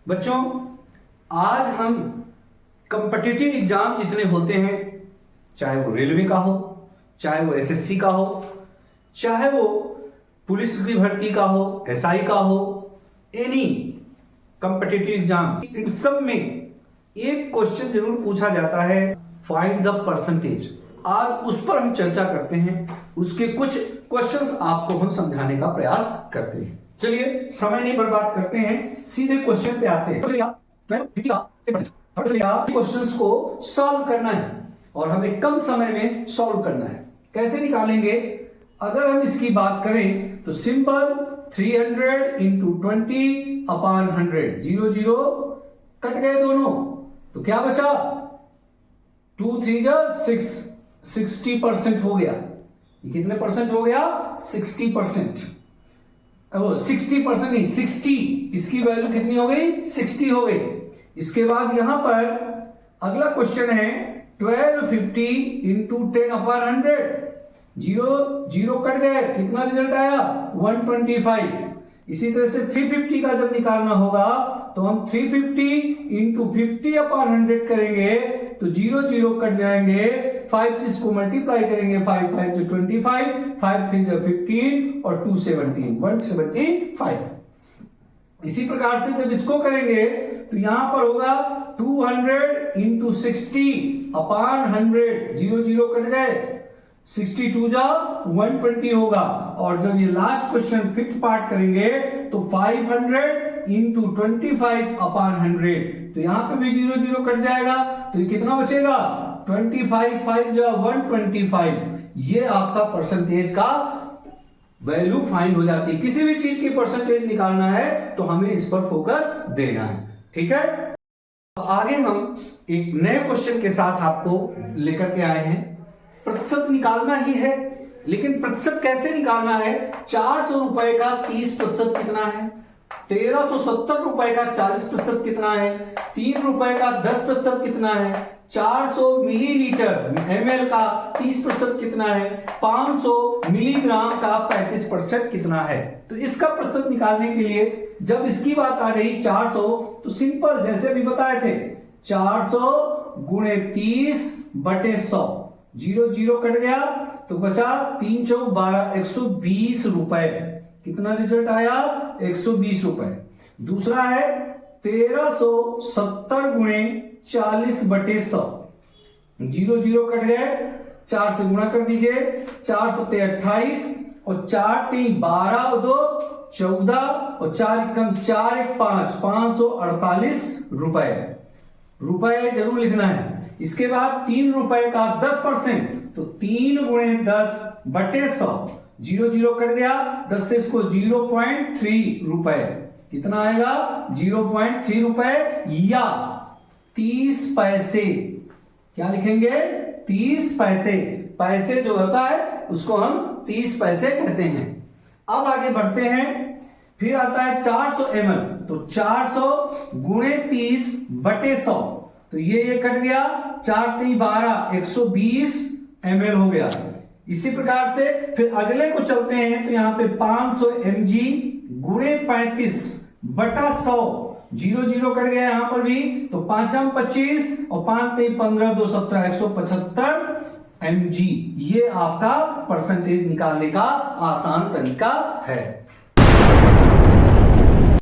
बच्चों, आज हम कॉम्पिटिटिव एग्जाम जितने होते हैं, चाहे वो रेलवे का हो, चाहे वो एसएससी का हो, चाहे वो पुलिस की भर्ती का हो, एसआई का हो, एनी कॉम्पिटिटिव एग्जाम, इन सब में एक क्वेश्चन जरूर पूछा जाता है, फाइंड द परसेंटेज। आज उस पर हम चर्चा करते हैं, उसके कुछ क्वेश्चंस आपको हम समझाने का प्रयास करते हैं। चलिए समय नहीं बर्बाद करते हैं, सीधे क्वेश्चन पे आते हैं। क्वेश्चंस को सॉल्व करना है और हमें कम समय में सॉल्व करना है। कैसे निकालेंगे? अगर हम इसकी बात करें तो सिंपल 300 इंटू 20 अपॉन 100, 0 0 कट गए दोनों, तो क्या बचा? 2 3 जा 6, 60% हो गया। ये कितने परसेंट हो गया? 60%। वो 60% नहीं, 60, इसकी वैल्यू कितनी हो गई? 60 हो गई। इसके बाद यहां पर अगला क्वेश्चन है 1250 इंटू 10 अपॉन 100, 0 0 कट गए, कितना रिजल्ट आया? 125। इसी तरह से 350 का जब निकालना होगा तो हम 350 इंटू 50 अपॉन 100 करेंगे तो 0 0 कट जाएंगे, 5 से इसको मल्टीप्लाई करेंगे, 5 5 से 25, 5 3 से 15 और 2 17, 175। इसी प्रकार से जब इसको करेंगे तो यहां पर होगा 200 इंटू 60 अपॉन 100, 0 0 कट गए, 62 जा 120 होगा। और जब ये लास्ट क्वेश्चन फिफ्थ पार्ट करेंगे तो 500 इंटू 25 अपॉन 100, तो यहां पे भी 0 0 कट जाएगा, तो ये कितना बचेगा? 25 5 जा 125। ये आपका परसेंटेज का वैल्यू फाइंड हो जाती है। किसी भी चीज की परसेंटेज निकालना है तो हमें इस पर फोकस देना है, ठीक है। तो आगे हम एक नए क्वेश्चन के साथ आपको लेकर के आए हैं। प्रतिशत निकालना ही है, लेकिन प्रतिशत कैसे निकालना है? 400 रुपए का 30% कितना है? 1370 रुपए का 40% कितना है? 3 रुपए का 10% कितना है? 400 मिलीलीटर ml का 30% कितना है? 500 मिलीग्राम का 35% कितना है? तो इसका प्रतिशत निकालने के लिए जब इसकी बात आ गई 400, तो सिंपल जैसे अभी बताए थे, 400 गुणे 30 बटे 100, 0 0 कट गया तो बचा 3 चौक 12, 120 रुपए। कितना रिजल्ट आया? 120 रुपए। दूसरा है 1370 गुणे 40 बटे 100, 0 0 कट गए, 4 से गुणा कर दीजिए, 4 सत्ते 28 और 4 3 12 और 2 14 और 4 कम 4 1 5, 548 रुपए। रुपए जरूर लिखना है। इसके बाद 3 रुपए का 10%, तो 3 गुणे 10 बटे 100, 0 0 कट गया, 10 से इसको 0.3 रुपए। कितना आएगा? 0.3 रुपए या 30 पैसे। क्या लिखेंगे? 30 पैसे। पैसे जो होता है उसको हम 30 पैसे कहते हैं। अब आगे बढ़ते हैं, फिर आता है 400 ml, तो 400 गुणे 30 बटे 100, तो ये कट गया, 4 3 12, 120 ml हो गया। इसी प्रकार से फिर अगले को चलते हैं, तो यहां पे 500 mg गुणे 35 बटा 100, 0 0 कट गया यहां पर भी, तो 5 25 और 5 3 15 2 17, 175 mg। ये आपका परसेंटेज निकालने का आसान तरीका है।